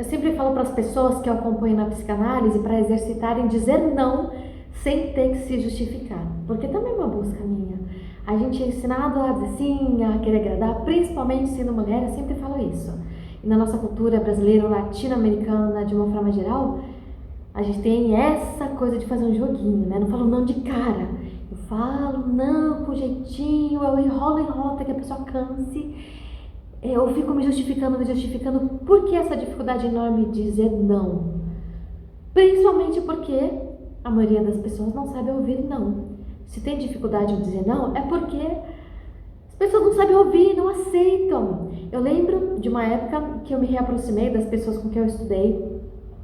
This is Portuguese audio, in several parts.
Eu sempre falo para as pessoas que eu acompanho na psicanálise para exercitarem dizer não sem ter que se justificar, porque também é uma busca minha. A gente é ensinado a dizer sim, a querer agradar, principalmente sendo mulher, eu sempre falo isso. E na nossa cultura brasileira, latino-americana, de uma forma geral, a gente tem essa coisa de fazer um joguinho, né? Não falo não de cara, eu falo não com jeitinho, eu enrolo até que a pessoa canse. Eu fico me justificando. Por que essa dificuldade enorme de dizer não? Principalmente porque a maioria das pessoas não sabe ouvir não. Se tem dificuldade de dizer não, é porque as pessoas não sabem ouvir, não aceitam. Eu lembro de uma época que eu me reaproximei das pessoas com quem eu estudei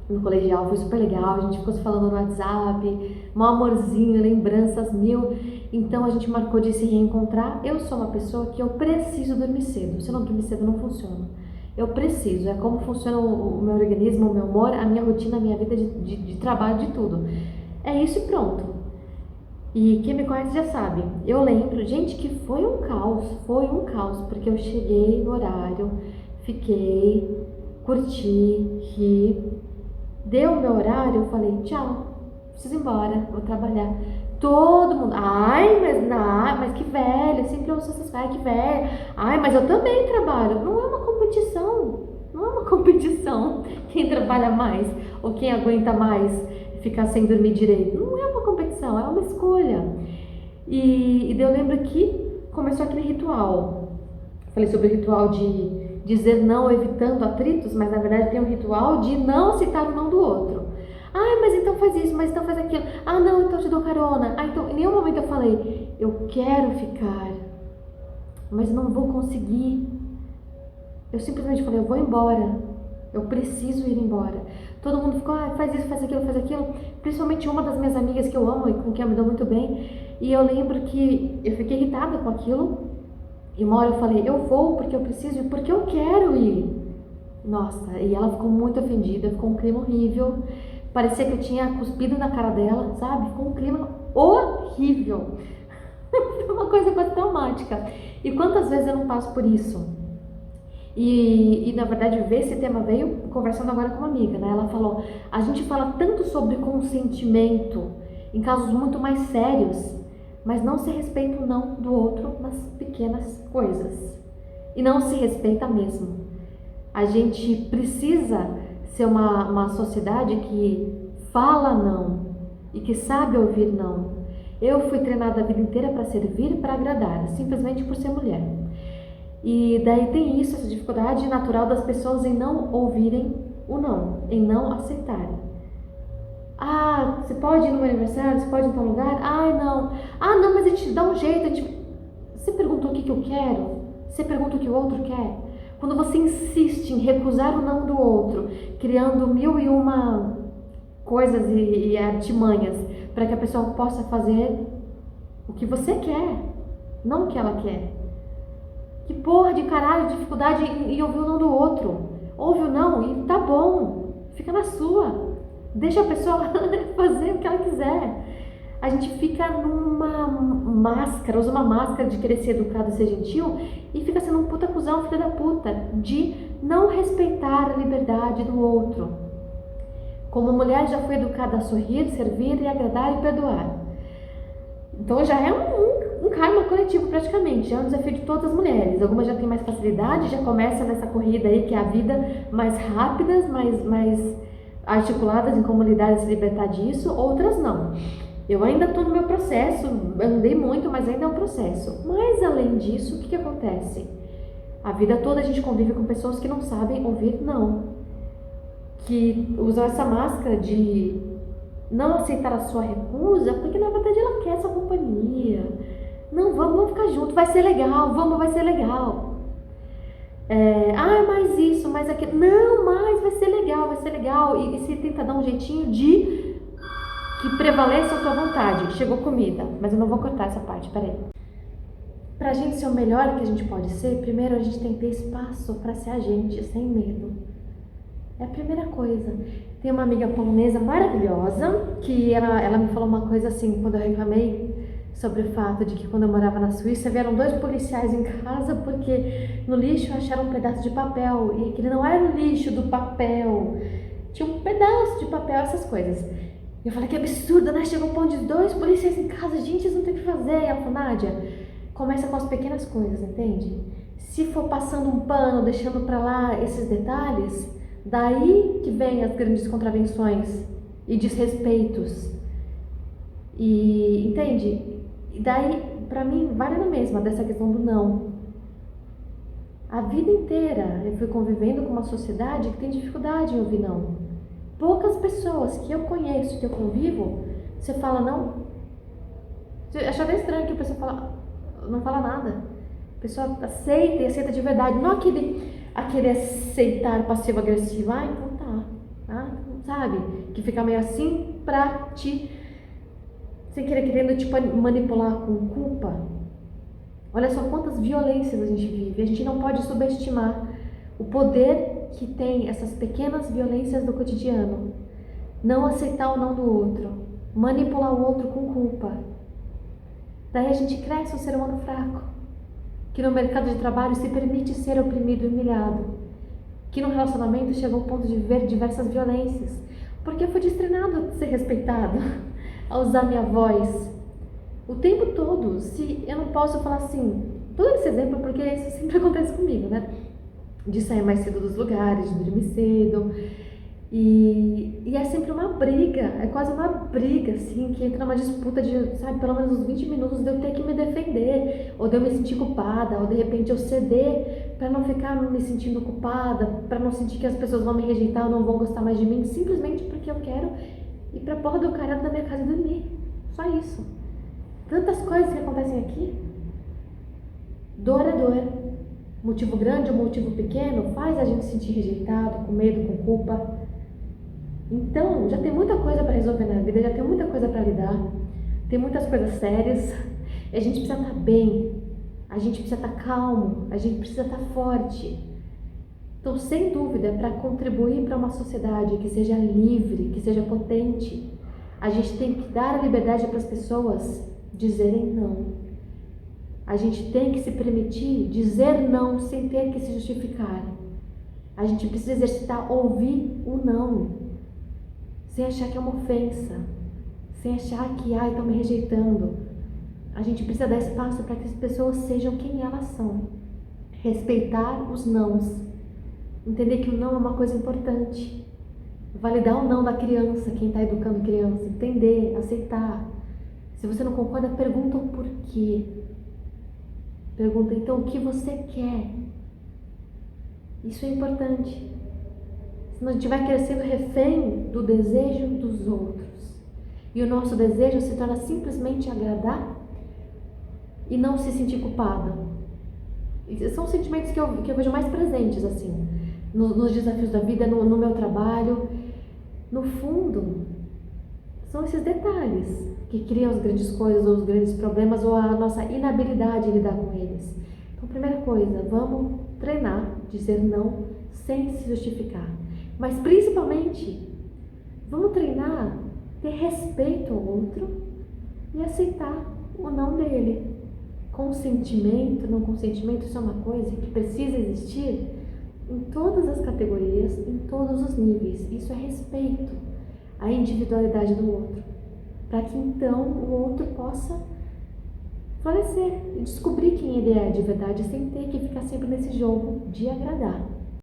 no colegial, foi super legal, a gente ficou se falando no WhatsApp, um amorzinho, lembranças mil. Então a gente marcou de se reencontrar. Eu sou uma pessoa que eu preciso dormir cedo. Se eu não dormir cedo, não funciona. Eu preciso, é como funciona o meu organismo, o meu humor, a minha rotina, a minha vida de trabalho, de tudo. É isso e pronto. E quem me conhece já sabe. Eu lembro, gente, que foi um caos, porque eu cheguei no horário, fiquei, curti, ri. Deu o meu horário, eu falei, tchau, preciso ir embora, vou trabalhar. Todo mundo, mas que velho, eu sempre ouço essas coisas, ai, que velho, ai, mas eu também trabalho. Não é uma competição, não é uma competição quem trabalha mais ou quem aguenta mais ficar sem dormir direito. Não é uma competição, é uma escolha. E daí eu lembro que começou aquele ritual. Falei sobre o ritual de dizer não evitando atritos, mas na verdade tem um ritual de não aceitar o não do outro. Ah, mas então faz isso, mas então faz aquilo. Ah, não, então te dou carona. Ah, então em nenhum momento eu falei, eu quero ficar, mas não vou conseguir. Eu simplesmente falei, eu vou embora. Eu preciso ir embora. Todo mundo ficou, ah, faz isso, faz aquilo, faz aquilo. Principalmente uma das minhas amigas que eu amo e com quem eu me dou muito bem. E eu lembro que eu fiquei irritada com aquilo. E uma hora eu falei, eu vou porque eu preciso e porque eu quero ir. Nossa, e ela ficou muito ofendida, ficou um clima horrível. Parecia que eu tinha cuspido na cara dela, sabe? Ficou um clima horrível. Uma coisa quase traumática. E quantas vezes eu não passo por isso? E na verdade, ver esse tema veio conversando agora com uma amiga, né? Ela falou, a gente fala tanto sobre consentimento em casos muito mais sérios, mas não se respeita o não do outro nas pequenas coisas. E não se respeita mesmo. A gente precisa ser uma sociedade que fala não e que sabe ouvir não. Eu fui treinada a vida inteira para servir e para agradar, simplesmente por ser mulher. E daí tem isso, essa dificuldade natural das pessoas em não ouvirem o não, em não aceitarem. Ah, você pode ir no meu aniversário? Você pode ir em tal lugar? Ai, não. Ah, não, mas a gente dá um jeito. Você perguntou o que eu quero? Você pergunta o que o outro quer? Quando você insiste em recusar o não do outro, criando mil e uma coisas e artimanhas para que a pessoa possa fazer o que você quer, não o que ela quer. Que porra de caralho, dificuldade em ouvir o não do outro. Ouve o não e tá bom, fica na sua. Deixa a pessoa fazer o que ela quiser. A gente fica numa máscara, usa uma máscara de querer ser educado e ser gentil e fica sendo um puta cuzão, filho da puta, de não respeitar a liberdade do outro. Como mulher já fui educada a sorrir, servir e agradar e perdoar. Então já é um karma coletivo praticamente, já é um desafio de todas as mulheres. Algumas já têm mais facilidade, já começa nessa corrida aí que é a vida mais rápidas, mais articuladas em como lidar e se libertar disso, outras não. Eu ainda estou no meu processo, andei muito, mas ainda é um processo. Mas além disso, o que acontece? A vida toda a gente convive com pessoas que não sabem ouvir não, que usam essa máscara de não aceitar a sua recusa, porque na verdade ela quer essa companhia. Não, vamos ficar junto, vai ser legal, vai ser legal. Mais isso, mais aquilo. Não, mas vai ser legal. E se tenta dar um jeitinho de que prevaleça a tua vontade. Chegou comida, mas eu não vou cortar essa parte, peraí. Pra gente ser o melhor que a gente pode ser, primeiro a gente tem que ter espaço pra ser a gente, sem medo. É a primeira coisa. Tem uma amiga polonesa maravilhosa, que ela me falou uma coisa assim, quando eu reclamei sobre o fato de que quando eu morava na Suíça vieram 2 policiais em casa porque no lixo acharam um pedaço de papel e aquele não era o lixo do papel, tinha um pedaço de papel, essas coisas. E eu falei, que absurdo, né? Chegou o ponto de 2 policiais em casa, gente, eles não tem o que fazer. E ela falou, Nádia, começa com as pequenas coisas, entende? Se for passando um pano, deixando pra lá esses detalhes, daí que vem as grandes contravenções e desrespeitos. E entende? E daí, pra mim, vale na mesma dessa questão do não. A vida inteira eu fui convivendo com uma sociedade que tem dificuldade em ouvir não. Poucas pessoas que eu conheço, que eu convivo, você fala não. Você acha até estranho que a pessoa fala, não fala nada. A pessoa aceita e aceita de verdade. Não aquele aceitar passivo-agressivo. Ah, então tá. Ah, sabe? Que fica meio assim pra te... sem querer querendo te manipular com culpa. Olha só quantas violências a gente vive. A gente não pode subestimar o poder que tem essas pequenas violências do cotidiano. Não aceitar o não do outro, manipular o outro com culpa. Daí a gente cresce um ser humano fraco, que no mercado de trabalho se permite ser oprimido e humilhado, que no relacionamento chega ao ponto de viver diversas violências, porque eu fui destreinado a ser respeitado, a usar minha voz o tempo todo. Se eu não posso falar assim, todo esse exemplo porque isso sempre acontece comigo, né? De sair mais cedo dos lugares, de dormir cedo. E é sempre uma briga, é quase uma briga, assim, que entra numa disputa de, sabe, pelo menos uns 20 minutos de eu ter que me defender, ou de eu me sentir culpada, ou de repente eu ceder para não ficar me sentindo culpada, para não sentir que as pessoas vão me rejeitar ou não vão gostar mais de mim, simplesmente porque eu quero ir pra porra do cara da minha casa e dormir. Só isso. Tantas coisas que acontecem aqui. Dor é dor. Motivo grande ou motivo pequeno faz a gente se sentir rejeitado, com medo, com culpa. Então, já tem muita coisa para resolver na vida, já tem muita coisa para lidar, tem muitas coisas sérias, e a gente precisa estar bem, a gente precisa estar calmo, a gente precisa estar forte. Então, sem dúvida, para contribuir para uma sociedade que seja livre, que seja potente, a gente tem que dar a liberdade para as pessoas dizerem não. A gente tem que se permitir dizer não sem ter que se justificar. A gente precisa exercitar ouvir o não, sem achar que é uma ofensa, sem achar que, estão me rejeitando. A gente precisa dar espaço para que as pessoas sejam quem elas são. Respeitar os nãos. Entender que o não é uma coisa importante. Validar o não da criança, quem está educando criança. Entender, aceitar. Se você não concorda, pergunta o porquê. Pergunta então o que você quer. Isso é importante. Se não estiver crescendo refém do desejo dos outros. E o nosso desejo se torna simplesmente agradar e não se sentir culpada. São sentimentos que eu vejo mais presentes, assim, nos desafios da vida, no meu trabalho. No fundo, são esses detalhes que criam as grandes coisas ou os grandes problemas ou a nossa inabilidade em lidar com eles. Então, primeira coisa, vamos treinar, dizer não sem se justificar. Mas principalmente, vamos treinar ter respeito ao outro e aceitar o não dele. Consentimento, não consentimento, isso é uma coisa que precisa existir em todas as categorias, em todos os níveis. Isso é respeito à individualidade do outro, para que então o outro possa florescer e descobrir quem ele é de verdade, sem ter que ficar sempre nesse jogo de agradar.